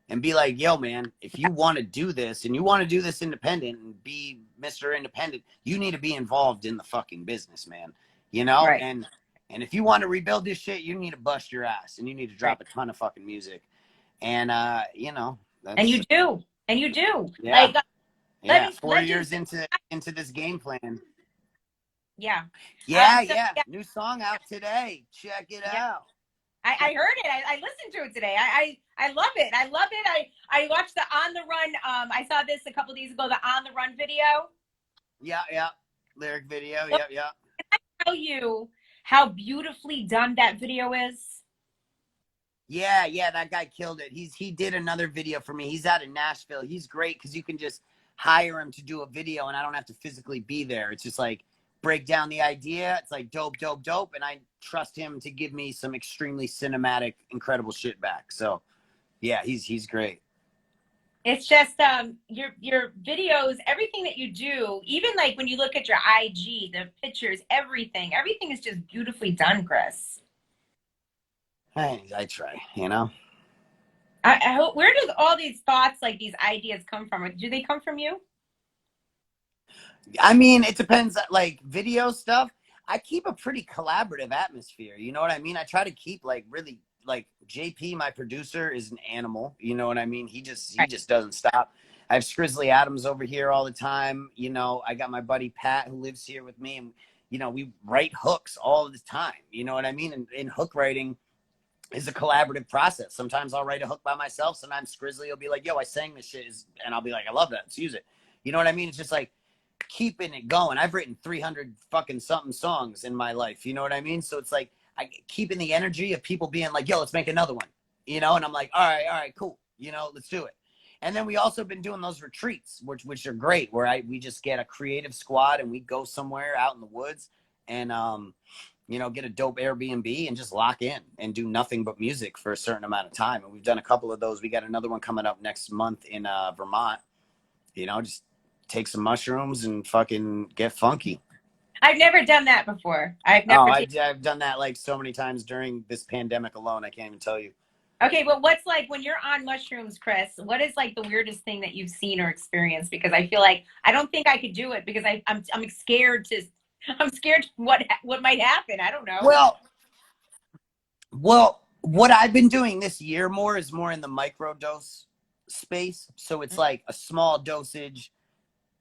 and be like, yo, man, if you want to do this and you want to do this independent and be Mr. Independent, you need to be involved in the fucking business, man. Right, And if you want to rebuild this shit, you need to bust your ass and you need to right. drop a ton of fucking music. And And you that's do. And you do. yeah. Like Yeah. 4 years legends. into this game plan. Yeah. Yeah, So yeah. yeah, New song out today. Check it yeah. out. I heard it. I listened to it today. I love it. I love it. I watched the On the Run. I saw this a couple days ago. The On the Run video. Yeah, yeah. Lyric video. Look, Yep, yeah. tell you how beautifully done that video is. Yeah, yeah, that guy killed it. He did another video for me. He's out in Nashville. He's great because you can just hire him to do a video and I don't have to physically be there. It's just like break down the idea. It's like dope, dope, dope. And I trust him to give me some extremely cinematic, incredible shit back. So yeah, he's great. It's just your videos, everything that you do, even like when you look at your IG, the pictures, everything is just beautifully done, Chris. I try. I hope, where do all these thoughts, like these ideas come from? Do they come from you? I mean, it depends. Like video stuff, I keep a pretty collaborative atmosphere. You know what I mean? I try to keep like really like JP, my producer, is an animal. You know what I mean? He Right. just doesn't stop. I have Scrizzly Adams over here all the time. I got my buddy Pat who lives here with me, and we write hooks all the time. You know what I mean? And in hook writing is a collaborative process. Sometimes I'll write a hook by myself. Sometimes Scrizzly will be like, "Yo, I sang this shit," and I'll be like, "I love that. Let's use it." You know what I mean? It's just like keeping it going. I've written 300 fucking something songs in my life. You know what I mean? So it's like keeping the energy of people being like, yo, let's make another one, you know? And I'm like, all right, cool. You know, let's do it. And then we also been doing those retreats, which are great, where we just get a creative squad and we go somewhere out in the woods and, you know, get a dope Airbnb and just lock in and do nothing but music for a certain amount of time. And we've done a couple of those. We got another one coming up next month in Vermont. You know, just take some mushrooms and fucking get funky. I've never done that before. I've never. I've done that like so many times during this pandemic alone. I can't even tell you. Okay, but what's like when you're on mushrooms, Chris? What is like the weirdest thing that you've seen or experienced? Because I feel like I don't think I could do it because I'm scared to. I'm scared what might happen. I don't know. Well, what I've been doing this year more is more in the microdose space. So it's like a small dosage,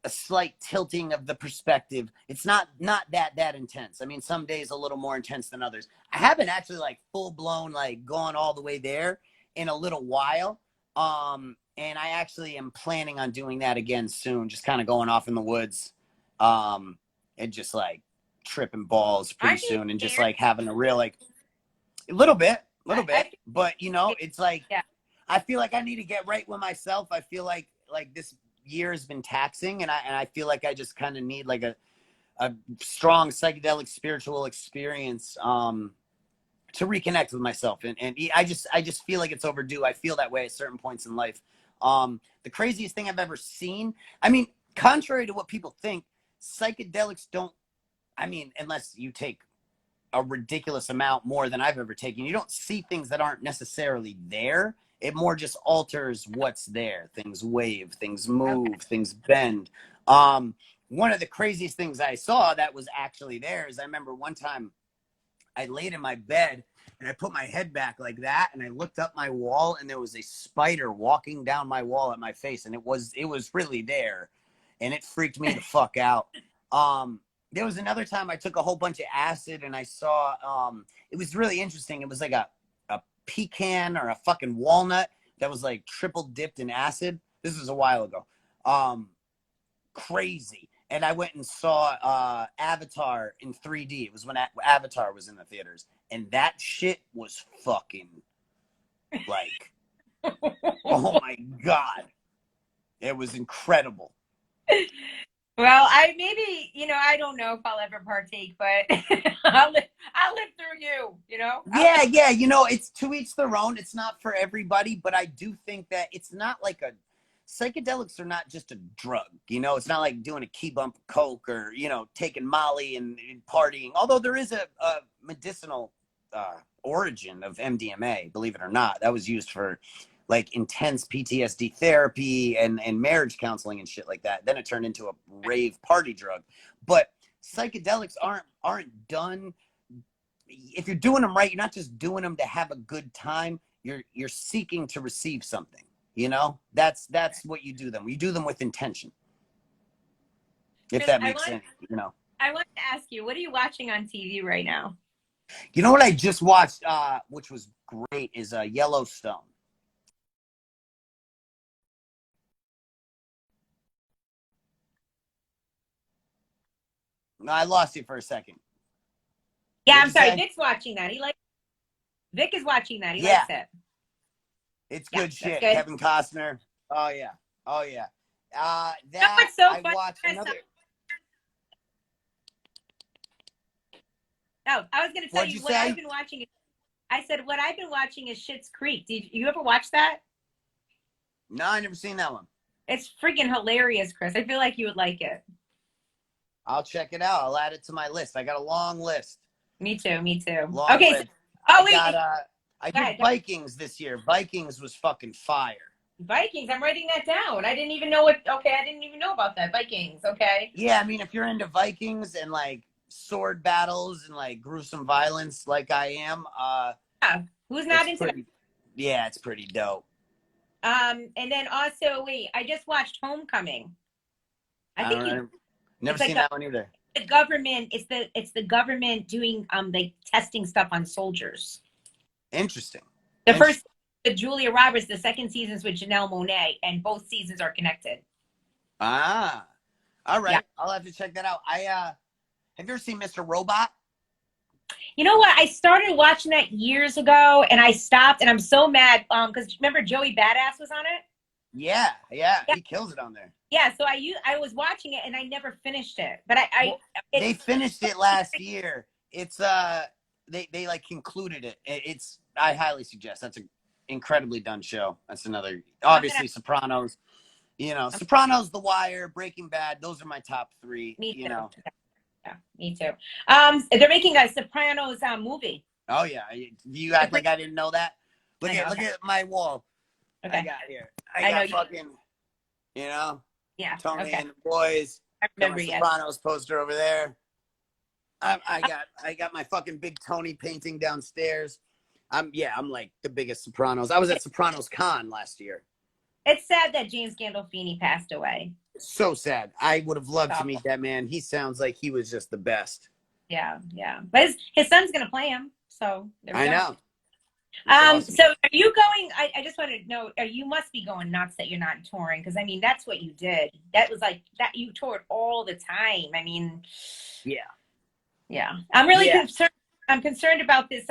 a slight tilting of the perspective. It's not that intense. I mean, some days a little more intense than others. I haven't actually like full blown like gone all the way there in a little while. And I actually am planning on doing that again soon, just kind of going off in the woods. And just like tripping balls pretty soon and just like having a real like a little bit, but you know, it's like, yeah. I feel like I need to get right with myself. I feel like this year has been taxing and I feel like I just kind of need like a strong psychedelic spiritual experience, to reconnect with myself. And I just feel like it's overdue. I feel that way at certain points in life. The craziest thing I've ever seen, I mean, contrary to what people think, psychedelics don't, I mean, unless you take a ridiculous amount more than I've ever taken, you don't see things that aren't necessarily there. It more just alters what's there. Things wave, things move, things bend. One of the craziest things I saw that was actually there is I remember one time I laid in my bed and I put my head back like that and I looked up my wall and there was a spider walking down my wall at my face, and it was really there, and it freaked me the fuck out. There was another time I took a whole bunch of acid and I saw, it was really interesting. It was like a pecan or a fucking walnut that was like triple dipped in acid. This was a while ago. Crazy. And I went and saw Avatar in 3D. It was when Avatar was in the theaters. And that shit was fucking like, oh my God. It was incredible. Well, I don't know if I'll ever partake, but I'll live through you, you know? Yeah, you know, it's to each their own. It's not for everybody, but I do think that it's not like psychedelics are not just a drug, you know? It's not like doing a key bump of coke or, you know, taking Molly and partying. Although there is a medicinal origin of MDMA, believe it or not. That was used for like intense PTSD therapy and marriage counseling and shit like that. Then it turned into a rave party drug. But psychedelics aren't done. If you're doing them right, you're not just doing them to have a good time. You're seeking to receive something. You know, that's what you do them. You do them with intention. If that makes sense, you know. I want to ask you, what are you watching on TV right now? You know what I just watched, which was great, is Yellowstone. No, I lost you for a second. Yeah, I'm sorry. Vic's watching that. Vic is watching that. He likes it. It's good shit. Good. Kevin Costner. Oh yeah. That so I watched another. Oh, I was going to tell you what I've been watching. I said what I've been watching is Schitt's Creek. Did you ever watch that? No, I never seen that one. It's freaking hilarious, Chris. I feel like you would like it. I'll check it out. I'll add it to my list. I got a long list. Me too. Long okay. List. I did Vikings this year. Vikings was fucking fire. Vikings. I'm writing that down. I didn't even know about that. Vikings. Okay. Yeah, I mean, if you're into Vikings and like sword battles and like gruesome violence, like I am, yeah. Who's not into that? Yeah, it's pretty dope. And then also, I just watched Homecoming. Never seen that one either. The government, it's the government doing like testing stuff on soldiers. Interesting. The first with Julia Roberts, the second season's with Janelle Monáe, and both seasons are connected. Ah. All Yeah. right. I'll have to check that out. Have you ever seen Mr. Robot? You know what? I started watching that years ago, and I stopped, and I'm so mad. Because remember Joey Badass was on it. Yeah, yeah, Yeah, he kills it on there. yeah. So I was watching it, and I never finished it. But Well, they finished it last year. It's they like concluded it. It's I highly suggest. That's an incredibly done show. That's another I'm gonna. obviously Sopranos. You know, Sopranos, The Wire, Breaking Bad. Those are my top three. Me You too. know. Yeah, me too. They're making a Sopranos movie. Oh yeah, you act like I didn't know that. I know. Look Okay. at my wall. I Okay. got here. I I know got you. fucking, you know, Yeah. Tony Okay. and the boys. I Got my remember. Yes. Sopranos poster over there. I got my fucking big Tony painting downstairs. I'm like the biggest Sopranos. I was at Sopranos Con last year. It's sad that James Gandolfini passed away. So sad. I would have loved to Awful. meet that man. He sounds like he was just the best. Yeah, yeah. But his son's gonna play him, so there we I go. know. Awesome. So are you going? I just want to know. You must be going nuts that you're not touring, because I mean that's what you did. That was like that you toured all the time. I mean, Yeah. yeah. I'm really Yeah. concerned. I'm concerned about this.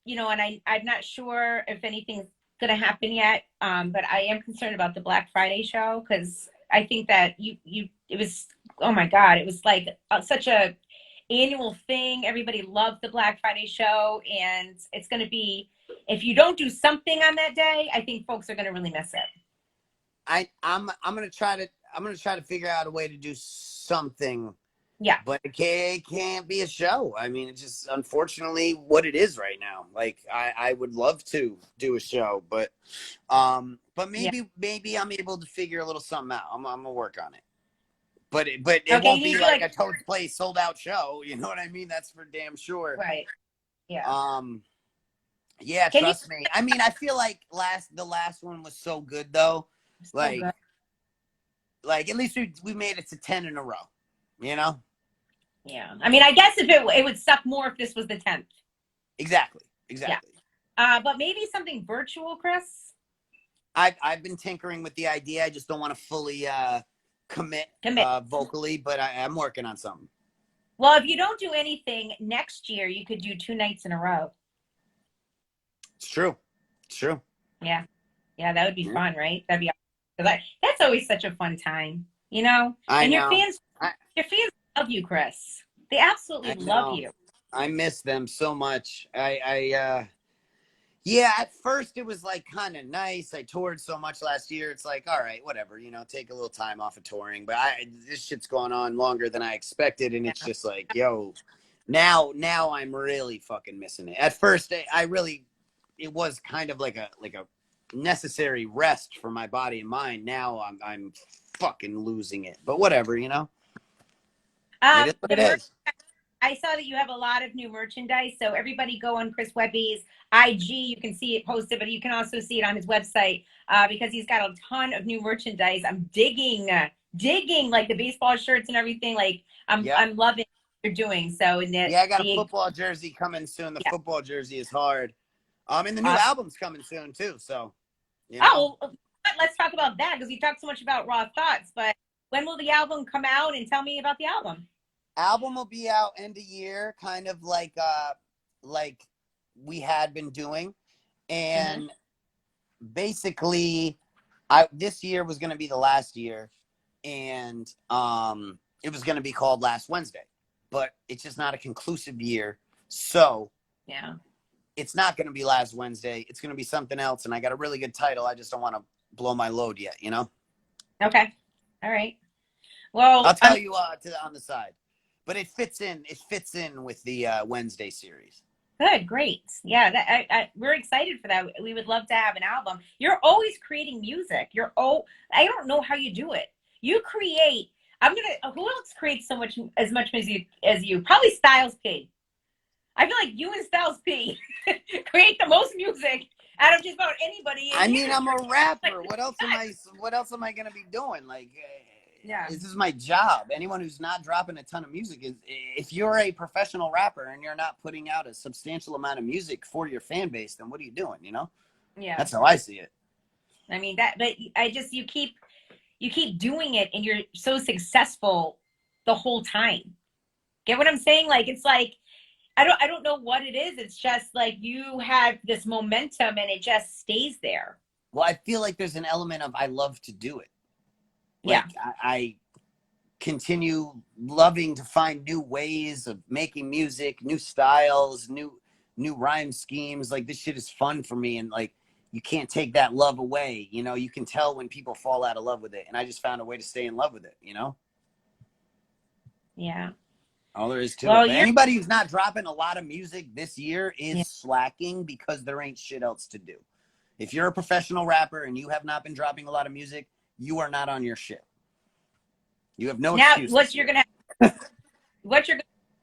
You know, and I'm not sure if anything's gonna happen yet. But I am concerned about the Black Friday show, because I think that it was, oh my God, it was like such a annual thing. Everybody loved the Black Friday show, and it's going to be, if you don't do something on that day, I think folks are going to really miss it. I'm gonna try to figure out a way to do something. Yeah. But it can't be a show. I mean, it's just unfortunately what it is right now. Like I would love to do a show, but maybe I'm able to figure a little something out. I'm gonna work on it. But it won't be like a Toad's Place sold out show. You know what I mean? That's for damn sure. Right. Yeah. Yeah, trust me. I mean, I feel like the last one was so good though. Like at least we made it to 10 in a row. You know? Yeah. I mean, I guess if it would suck more if this was the 10th. Exactly. Yeah. But maybe something virtual, Chris. I've been tinkering with the idea. I just don't want to fully commit. Vocally, but I'm working on something. Well, if you don't do anything next year, you could do 2 nights in a row. It's true. Yeah, that would be fun, right? That'd be awesome. That's always such a fun time, you know. I know. Your fans love you, Chris. They absolutely love you. I miss them so much. Yeah, at first it was like kind of nice. I toured so much last year. It's like, all right, whatever, you know, take a little time off of touring. But this shit's going on longer than I expected, and it's just like, yo, now I'm really fucking missing it. At first, it was kind of like a necessary rest for my body and mind. Now I'm fucking losing it. But whatever, you know. It is what it is. I saw that you have a lot of new merchandise, so everybody go on Chris Webby's IG. You can see it posted, but you can also see it on his website because he's got a ton of new merchandise. I'm digging like the baseball shirts and everything. Like I'm loving what you're doing. So I got a football jersey coming soon. The football jersey is hard. And the new album's coming soon too. So, you know. Oh, let's talk about that, because we talked so much about Raw Thoughts. But when will the album come out? And tell me about the album. Album will be out end of year, kind of like we had been doing, and basically, this year was going to be the last year, and it was going to be called Last Wednesday, but it's just not a conclusive year, so it's not going to be Last Wednesday. It's going to be something else, and I got a really good title. I just don't want to blow my load yet, you know. Okay, all right. Well, I'll tell you on the side. But it fits in. It fits in with the Wednesday series. Good, great. Yeah, we're excited for that. We would love to have an album. You're always creating music. I don't know how you do it. You create. Who else creates as much music as you? Probably Styles P. I feel like you and Styles P create the most music out of just about anybody. I mean, I'm a rapper. What else am I gonna be doing? Like. Yeah. This is my job. Anyone who's not dropping a ton of music if you're a professional rapper and you're not putting out a substantial amount of music for your fan base, then what are you doing? You know? Yeah. That's how I see it. I mean but you you keep doing it and you're so successful the whole time. Get what I'm saying? Like, it's like, I don't know what it is. It's just like you have this momentum and it just stays there. Well, I feel like there's an element of I love to do it. Like Yeah. I continue loving to find new ways of making music, new styles, new rhyme schemes. Like this shit is fun for me, and like you can't take that love away. You know, you can tell when people fall out of love with it, and I just found a way to stay in love with it. You know. Yeah. All there is to Well, it. But anybody who's not dropping a lot of music this year is slacking because there ain't shit else to do. If you're a professional rapper and you have not been dropping a lot of music, you are not on your shit. You have no excuse. Now, what you're gonna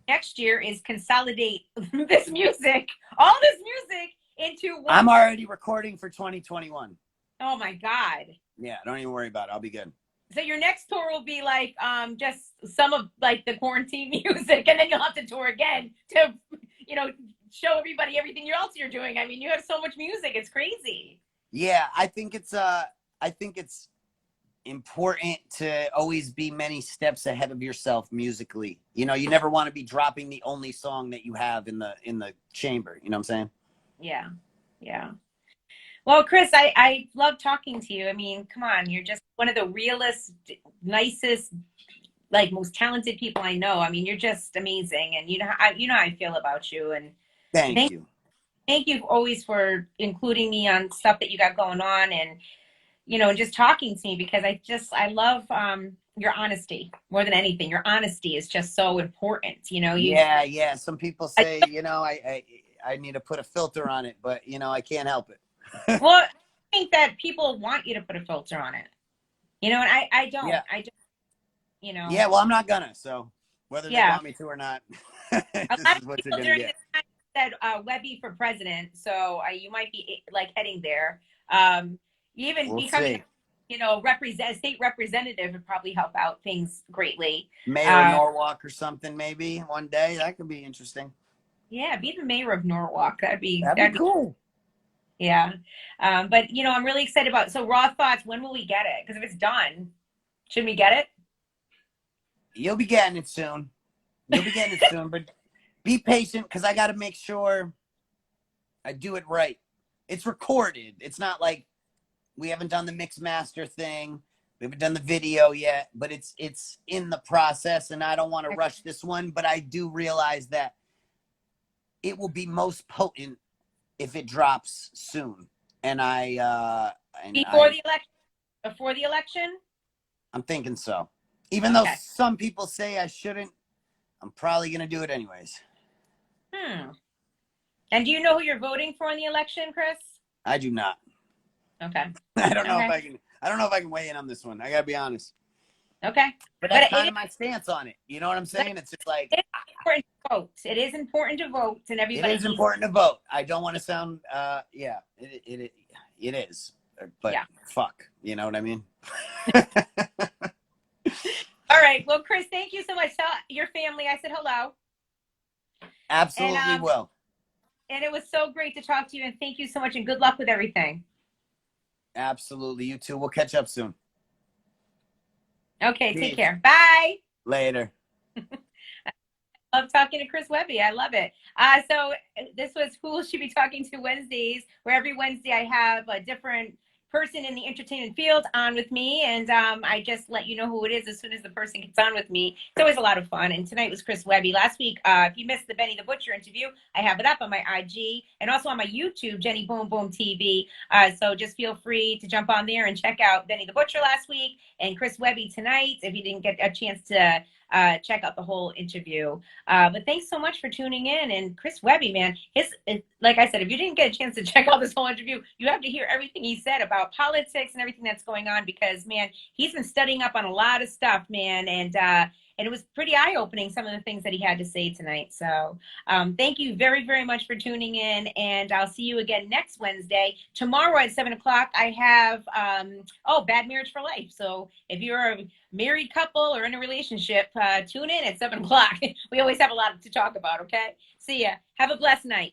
next year is consolidate this music, all this music into one. I'm already recording for 2021. Oh my God. Yeah, don't even worry about it. I'll be good. So your next tour will be like just some of like the quarantine music, and then you'll have to tour again to, you know, show everybody everything else you're doing. I mean, you have so much music, it's crazy. Yeah, I think it's important to always be many steps ahead of yourself musically. You know, you never want to be dropping the only song that you have in the chamber. You know what I'm saying? Yeah. Yeah. Well, Chris, I love talking to you. I mean, come on, you're just one of the realest, nicest, like most talented people I know. I mean, you're just amazing, and you know how I feel about you. And Thank you. Thank you always for including me on stuff that you got going on, and you know, just talking to me, because I love your honesty more than anything. Your honesty is just so important. You know. Yeah. Some people say, you know, I need to put a filter on it, but you know, I can't help it. Well, I think that people want you to put a filter on it, you know, and I don't. Yeah. I just, you know. Yeah, well, I'm not gonna. So whether they want me to or not, A this lot is of what people you're gonna during get. this time said Webby for president, so you might be like heading there. Even We'll becoming, see. you know, state representative would probably help out things greatly. Mayor of Norwalk or something, maybe one day. That could be interesting. Yeah, be the mayor of Norwalk. That'd be cool. Yeah. But you know, I'm really excited about it. So Raw Thoughts, when will we get it? Because if it's done, should we get it? You'll be getting it soon. You'll be getting it soon, but be patient because I got to make sure I do it right. It's recorded. It's not like we haven't done the mix master thing. We haven't done the video yet, but it's in the process, and I don't want to rush this one, but I do realize that it will be most potent if it drops soon. And before the election? I'm thinking so. Even though some people say I shouldn't, I'm probably going to do it anyways. And do you know who you're voting for in the election, Chris? I do not. Okay. I don't know if I can weigh in on this one. I got to be honest. Okay. But that's kind of my stance on it. You know what I'm saying? It's just like, it's important to vote. It is important to vote, and everybody. It is important to vote. I don't want to sound, it is. But fuck, you know what I mean? All right. Well, Chris, thank you so much. Tell your family I said hello. Absolutely will. And it was so great to talk to you, and thank you so much, and good luck with everything. Absolutely. You too. We'll catch up soon. Okay. Peace. Take care. Bye. Later. I love talking to Chris Webby. I love it. So this was Who Should Be Talking To Wednesdays, where every Wednesday I have a different person in the entertainment field on with me, and I just let you know who it is as soon as the person gets on with me. It's always a lot of fun, and tonight was Chris Webby. Last week, if you missed the Benny the Butcher interview, I have it up on my IG and also on my YouTube, Jenny Boom Boom TV. So just feel free to jump on there and check out Benny the Butcher last week and Chris Webby tonight if you didn't get a chance to check out the whole interview. But thanks so much for tuning in. And Chris Webby, man, like I said, if you didn't get a chance to check out this whole interview, you have to hear everything he said about politics and everything that's going on, because, man, he's been studying up on a lot of stuff, man. And it was pretty eye-opening, some of the things that he had to say tonight. So thank you very, very much for tuning in. And I'll see you again next Wednesday. Tomorrow at 7 o'clock, I have, Bad Marriage for Life. So if you're a married couple or in a relationship, tune in at 7 o'clock. We always have a lot to talk about, okay? See ya. Have a blessed night.